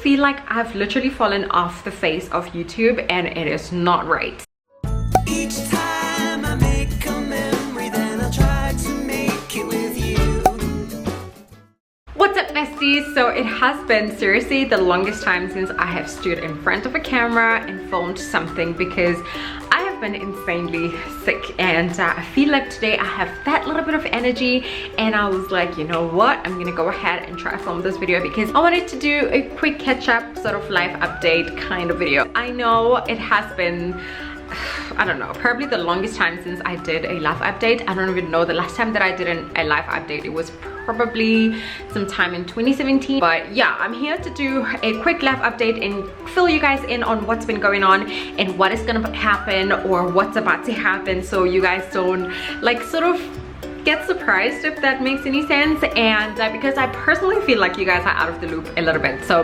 feel like I've literally fallen off the face of YouTube, and it is not right. Each time I make a memory, then I try to make it with you. What's up, besties? So it has been seriously the longest time since I have stood in front of a camera and filmed something, because I have been insanely sick, and I feel like today I have that little bit of energy, and I was like, you know what, I'm gonna go ahead and try to film this video because I wanted to do a quick catch-up sort of life update kind of video. I know it has been, I don't know, probably the longest time since I did a live update. I don't even know the last time that I did a live update. It was probably sometime in 2017. But yeah, I'm here to do a quick live update and fill you guys in on what's been going on and what is gonna happen or what's about to happen, so you guys don't like sort of get surprised, if that makes any sense. And because I personally feel like you guys are out of the loop a little bit, so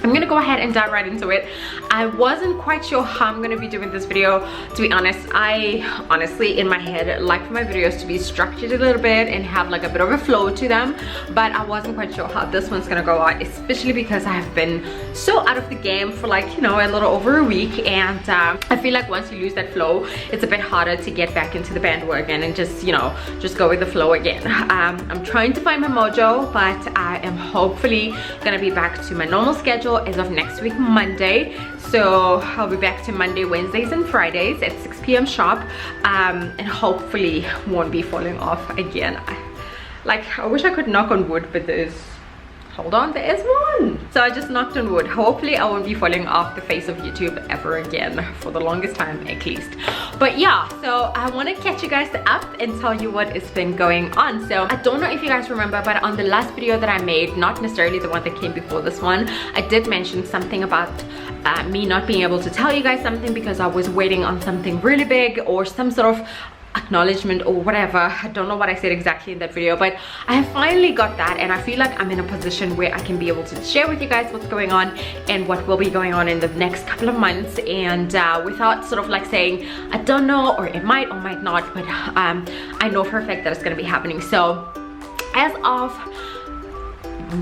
I'm gonna go ahead and dive right into it. I wasn't quite sure how I'm gonna be doing this video, to be honest. I honestly, in my head, like for my videos to be structured a little bit and have like a bit of a flow to them, but I wasn't quite sure how this one's gonna go out, especially because I have been so out of the game for like, you know, a little over a week, and I feel like once you lose that flow, it's a bit harder to get back into the bandwagon and just, you know, just go with the flow again. I'm trying to find my mojo, but I am hopefully gonna be back to my normal schedule as of next week, Monday. So I'll be back to Monday, Wednesdays and Fridays at 6 p.m. sharp, and hopefully won't be falling off again. I wish I could knock on wood, but there's, hold on, there is one. So I just knocked on wood. Hopefully I won't be falling off the face of YouTube ever again, for the longest time at least. But yeah, so I want to catch you guys up and tell you what has been going on. So I don't know if you guys remember, but on the last video that I made, not necessarily the one that came before this one, I did mention something about me not being able to tell you guys something because I was waiting on something really big or some sort of acknowledgement or whatever. I don't know what I said exactly in that video, but I have finally got that, and I feel like I'm in a position where I can be able to share with you guys what's going on and what will be going on in the next couple of months, and without sort of like saying I don't know, or it might or might not, but I know for a fact that it's going to be happening. So as of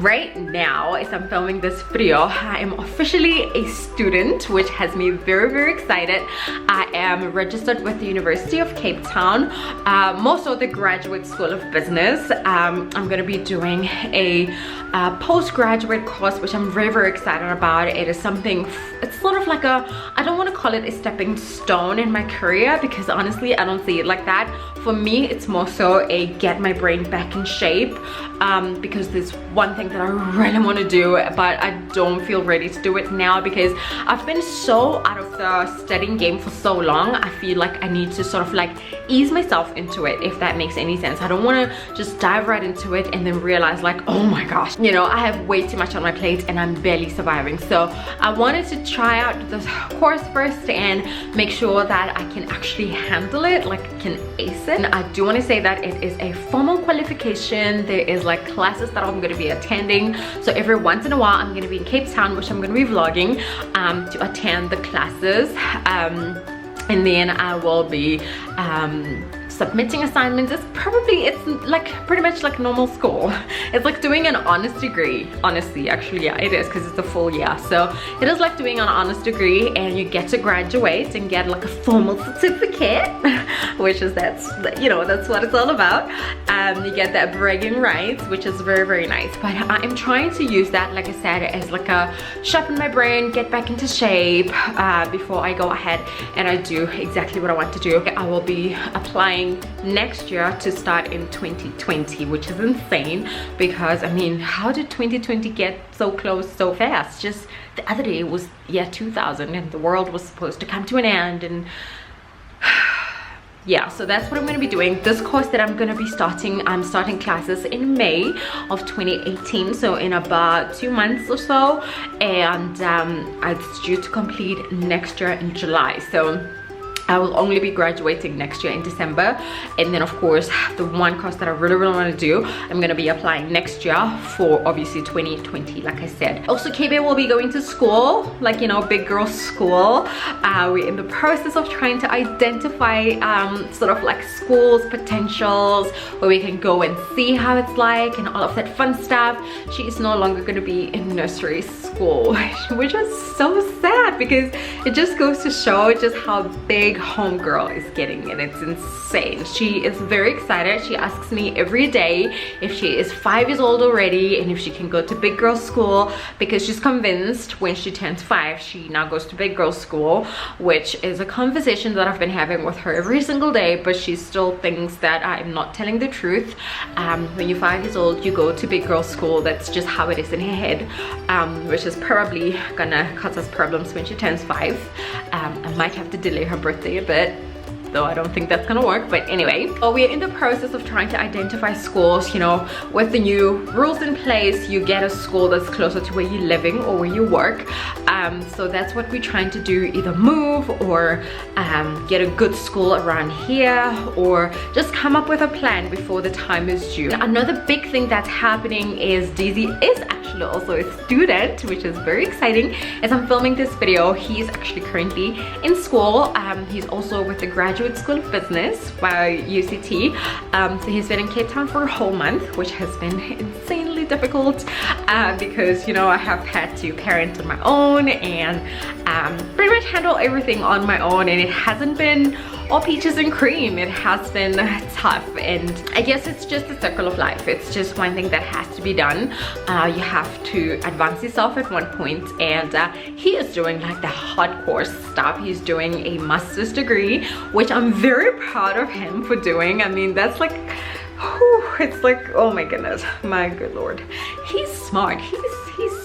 right now, as I'm filming this video, I am officially a student, which has me very, very excited. I am registered with the University of Cape Town, most of the Graduate School of Business. I'm going to be doing a postgraduate course, which I'm very, very excited about. It is something, it's sort of like a, I don't want to call it a stepping stone in my career, because honestly I don't see it like that. For me, it's more so a get my brain back in shape, because there's one thing that I really want to do, but I don't feel ready to do it now because I've been so out of the studying game for so long. I feel like I need to sort of like ease myself into it, if that makes any sense. I don't want to just dive right into it and then realize like, oh my gosh, you know, I have way too much on my plate and I'm barely surviving. So I wanted to try out this course first and make sure that I can actually handle it, like I can ace it. And I do want to say that it is a formal qualification. There is like classes that I'm going to be attending, so every once in a while I'm going to be in Cape Town, which I'm going to be vlogging to attend the classes, and then I will be submitting assignments. It's like pretty much like normal school. It's like doing an honors degree. Honestly, actually, yeah, it is, because it's a full year. So it is like doing an honors degree, and you get to graduate and get like a formal certificate, which is, that's, you know, that's what it's all about. You get that bragging rights, which is very, very nice. But I'm trying to use that, like I said, as like a sharpen my brain, get back into shape before I go ahead and I do exactly what I want to do. I will be applying next year to start in 2020, which is insane, because I mean, how did 2020 get so close so fast? Just the other day it was year 2000 and the world was supposed to come to an end, and yeah, so that's what I'm going to be doing. This course that I'm going to be starting, I'm starting classes in May of 2018, so in about 2 months or so, and it's due to complete next year in July. So I will only be graduating next year in December, and then of course the one course that I really want to do, I'm going to be applying next year for obviously 2020, like I said. Also, KB will be going to school, like, you know, big girl school. We're in the process of trying to identify sort of like school's potentials, where we can go and see how it's like and all of that fun stuff. She is no longer going to be in nursery school, which is so sad, because it just goes to show just how big homegirl is getting, and it's insane. She is very excited. She asks me every day if she is 5 years old already and if she can go to big girl school, because she's convinced when she turns 5 she now goes to big girl school, which is a conversation that I've been having with her every single day, but she still thinks that I'm not telling the truth. When you're 5 years old, you go to big girl school. That's just how it is in her head, which is probably gonna cause us problems when she turns 5. I might have to delay her birthday a bit, though I don't think that's gonna work. But anyway, we're in the process of trying to identify schools. You know, with the new rules in place, you get a school that's closer to where you're living or where you work. So that's what we're trying to do, either move or get a good school around here, or just come up with a plan before the time is due. Another big thing that's happening is Daisy is actually also a student, which is very exciting. As I'm filming this video, he's actually currently in school. He's also with the Graduate School of Business by UCT. So he's been in Cape Town for a whole month, which has been insanely difficult because, you know, I have had to parent on my own and pretty much handle everything on my own, and it hasn't been all peaches and cream. It has been tough, and I guess it's just a circle of life. It's just one thing that has to be done. You have to advance yourself at one point, and he is doing like the hardcore stuff. He's doing a master's degree, which I'm very proud of him for doing. I mean, that's like, whew, it's like, oh my goodness, my good lord, he's smart. He's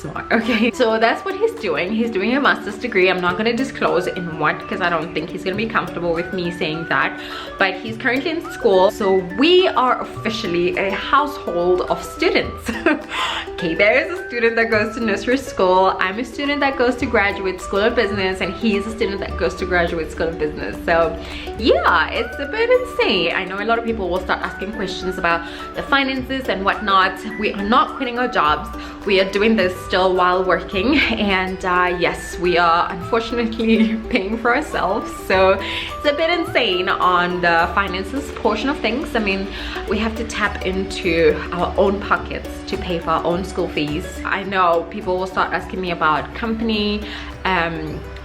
smart. Okay, so that's what he's doing. He's doing a master's degree. I'm not going to disclose in what, because I don't think he's going to be comfortable with me saying that, but he's currently in school. So we are officially a household of students. Okay, there is a student that goes to nursery school, I'm a student that goes to Graduate School of Business, and he's a student that goes to Graduate School of Business. So yeah, it's a bit insane. I know a lot of people will start asking questions about the finances and whatnot. We are not quitting our jobs. We are doing this still while working, and yes, we are unfortunately paying for ourselves. So it's a bit insane on the finances portion of things. I mean, we have to tap into our own pockets to pay for our own school fees. I know people will start asking me about company,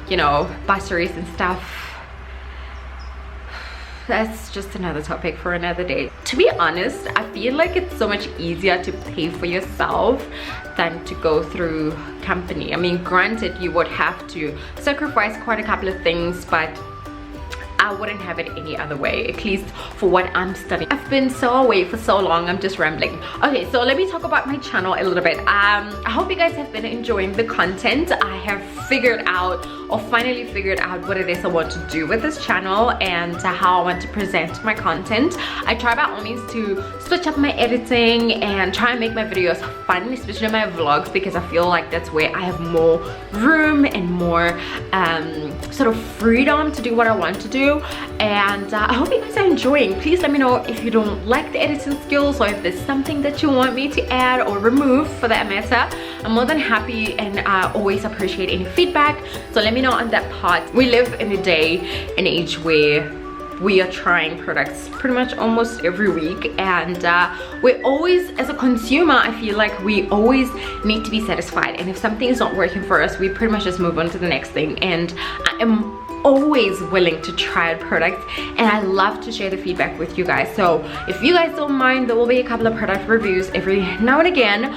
you know, bursaries and stuff. That's just another topic for another day. To be honest, I feel like it's so much easier to pay for yourself than to go through company. I mean, granted, you would have to sacrifice quite a couple of things, but I wouldn't have it any other way, at least for what I'm studying. I've been so away for so long, I'm just rambling. Okay, so let me talk about my channel a little bit. I hope you guys have been enjoying the content. I have figured out, or finally figured out, what it is I want to do with this channel and how I want to present my content. I try by all means to switch up my editing and try and make my videos fun, especially my vlogs, because I feel like that's where I have more room and more sort of freedom to do what I want to do. And I hope you guys are enjoying. Please let me know if you don't like the editing skills, or if there's something that you want me to add or remove for that matter. I'm more than happy, and I always appreciate any feedback, so let me know on that part. We live in a day and age where we are trying products pretty much almost every week, and we're always, as a consumer, I feel like we always need to be satisfied, and if something is not working for us, we pretty much just move on to the next thing. And I am always willing to try a product, and I love to share the feedback with you guys. So if you guys don't mind, there will be a couple of product reviews every now and again.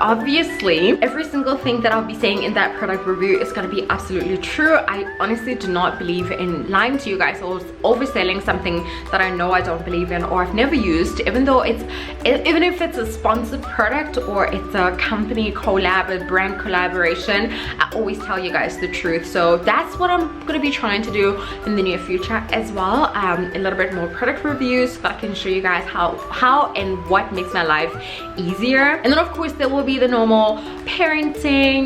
Obviously, every single thing that I'll be saying in that product review is going to be absolutely true. I honestly do not believe in lying to you guys or overselling something that I know I don't believe in or I've never used, even if it's a sponsored product or it's a company collab, a brand collaboration. I always tell you guys the truth. So that's what I'm gonna going to be trying to do in the near future as well, a little bit more product reviews so that I can show you guys how and what makes my life easier. And then of course there will be the normal parenting,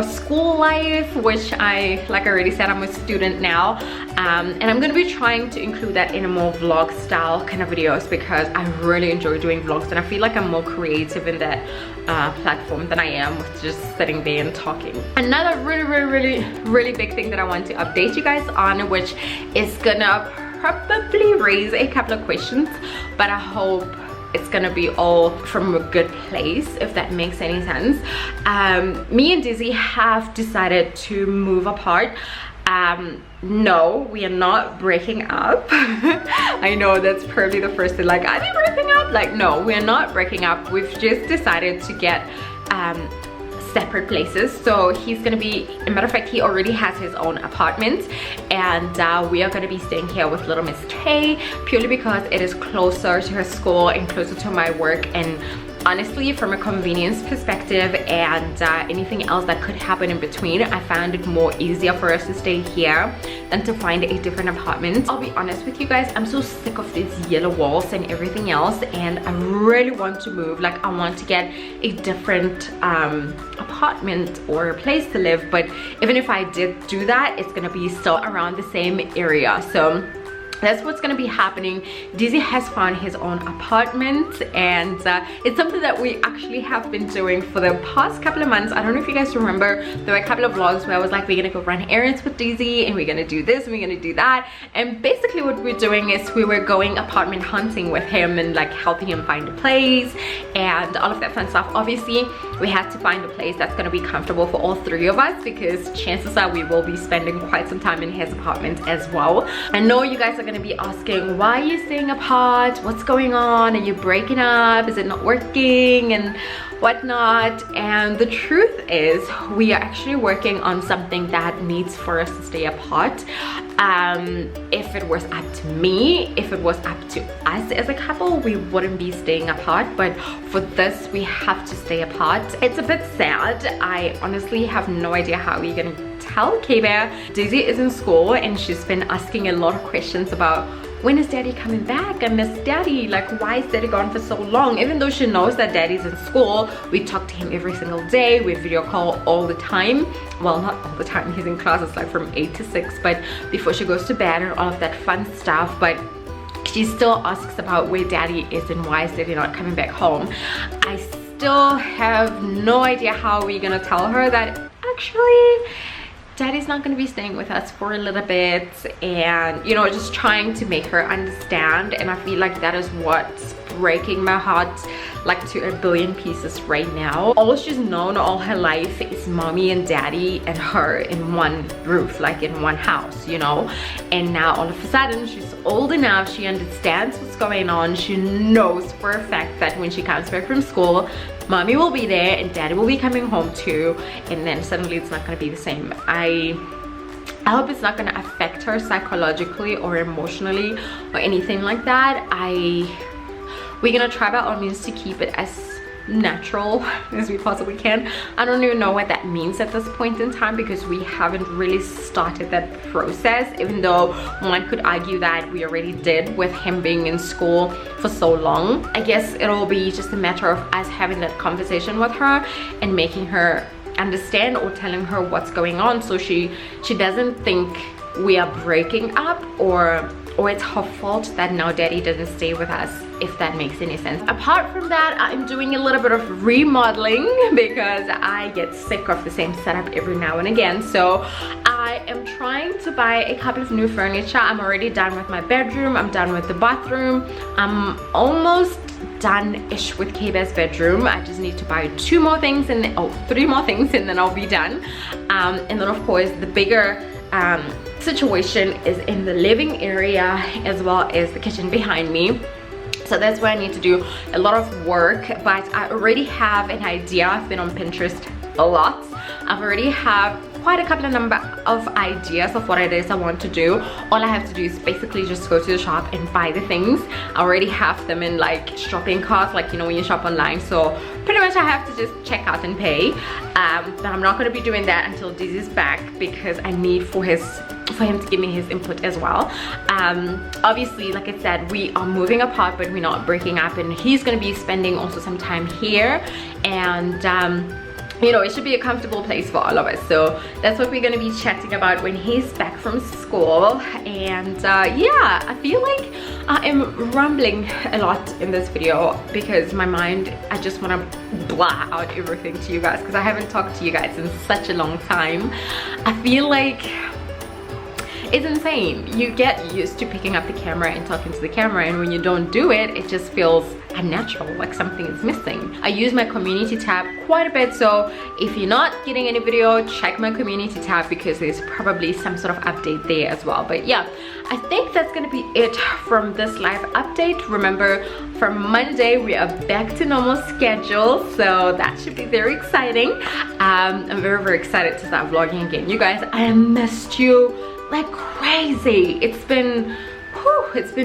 school life, which like I already said, I'm a student now, and I'm going to be trying to include that in a more vlog style kind of videos, because I really enjoy doing vlogs and I feel like I'm more creative in that platform than I am with just sitting there and talking. Another really big thing that I want to update you guys on, which is gonna probably raise a couple of questions, but I hope it's gonna be all from a good place, if that makes any sense. Me and Dizzy have decided to move apart. No, we are not breaking up. I know that's probably the first thing, like, are they breaking up? Like, no, we are not breaking up. We've just decided to get separate places. So he's gonna be, as a matter of fact, he already has his own apartment, and we are gonna be staying here with little Miss Tay, purely because it is closer to her school and closer to my work, and honestly, from a convenience perspective and anything else that could happen in between, I found it more easier for us to stay here than to find a different apartment. I'll be honest with you guys, I'm so sick of these yellow walls and everything else, and I really want to move. Like, I want to get a different apartment or a place to live, but even if I did do that, it's gonna be still around the same area. So that's what's going to be happening. Dizzy has found his own apartment, and it's something that we actually have been doing for the past couple of months. I don't know if you guys remember, there were a couple of vlogs where I was like, we're gonna go run errands with Dizzy, and we're gonna do this and we're gonna do that. And basically what we're doing is we were going apartment hunting with him and like helping him find a place and all of that fun stuff. Obviously we had to find a place that's gonna be comfortable for all three of us, because chances are we will be spending quite some time in his apartment as well. I know you guys are gonna be asking, why are you staying apart? What's going on? Are you breaking up? Is it not working and whatnot? And the truth is, we are actually working on something that needs for us to stay apart. If it was up to me, if it was up to us as a couple, we wouldn't be staying apart, but for this we have to stay apart. It's a bit sad. I honestly have no idea how we're gonna tell K-Bear. Daisy is in school and she's been asking a lot of questions about, when is daddy coming back? I miss daddy. Like, why is daddy gone for so long? Even though she knows that daddy's in school, we talk to him every single day. We video call all the time. Well, not all the time, he's in classes like from 8 to 6, but before she goes to bed and all of that fun stuff. But she still asks about where daddy is and why is daddy not coming back home. I still have no idea how we're gonna tell her that actually daddy's not going to be staying with us for a little bit, and you know, just trying to make her understand. And I feel like that is what's breaking my heart like to a billion pieces right now. All she's known all her life is mommy and daddy and her in one roof, like in one house, you know. And now all of a sudden she's old enough, she understands what's going on. She knows for a fact that when she comes back from school, mommy will be there and daddy will be coming home too, and then suddenly it's not going to be the same. I hope it's not going to affect her psychologically or emotionally or anything like that. We're gonna try by all means to keep it as natural as we possibly can. I don't even know what that means at this point in time, because we haven't really started that process, even though one could argue that we already did with him being in school for so long. I guess it'll be just a matter of us having that conversation with her and making her understand, or telling her what's going on, so she doesn't think we are breaking up or it's her fault that now daddy doesn't stay with us, if that makes any sense. Apart from that, I'm doing a little bit of remodeling because I get sick of the same setup every now and again. So I am trying to buy a couple of new furniture. I'm already done with my bedroom, I'm done with the bathroom, I'm almost done-ish with K-Bear's bedroom. I just need to buy 3 more things and then I'll be done. And then of course the bigger situation is in the living area as well as the kitchen behind me. So that's where I need to do a lot of work, but I already have an idea. I've been on Pinterest a lot. I've already have quite a couple of number of ideas of what it is I want to do. All I have to do is basically just go to the shop and buy the things. I already have them in like shopping carts, like you know when you shop online. So pretty much I have to just check out and pay. But I'm not going to be doing that until Dizzy's back, because I need for his for him to give me his input as well. Obviously, like I said, we are moving apart, but we're not breaking up, and he's gonna be spending also some time here, and you know, it should be a comfortable place for all of us. So that's what we're gonna be chatting about when he's back from school. And yeah, I feel like I am rambling a lot in this video because my mind, I just want to blah out everything to you guys because I haven't talked to you guys in such a long time. I feel like it's insane. You get used to picking up the camera and talking to the camera, and when you don't do it, it just feels unnatural, like something is missing. I use my community tab quite a bit, so if you're not getting any video, check my community tab because there's probably some sort of update there as well. But yeah, I think that's gonna be it from this live update. Remember, from Monday we are back to normal schedule, so that should be very exciting. I'm very excited to start vlogging again. You guys, I missed you like crazy. It's been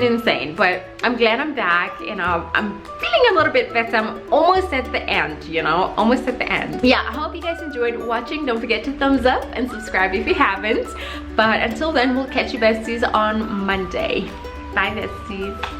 insane, but I'm glad I'm back, and I'm feeling a little bit better. I'm almost at the end, you know, almost at the end. Yeah, I hope you guys enjoyed watching. Don't forget to thumbs up and subscribe if you haven't, but until then, we'll catch you besties on Monday. Bye besties.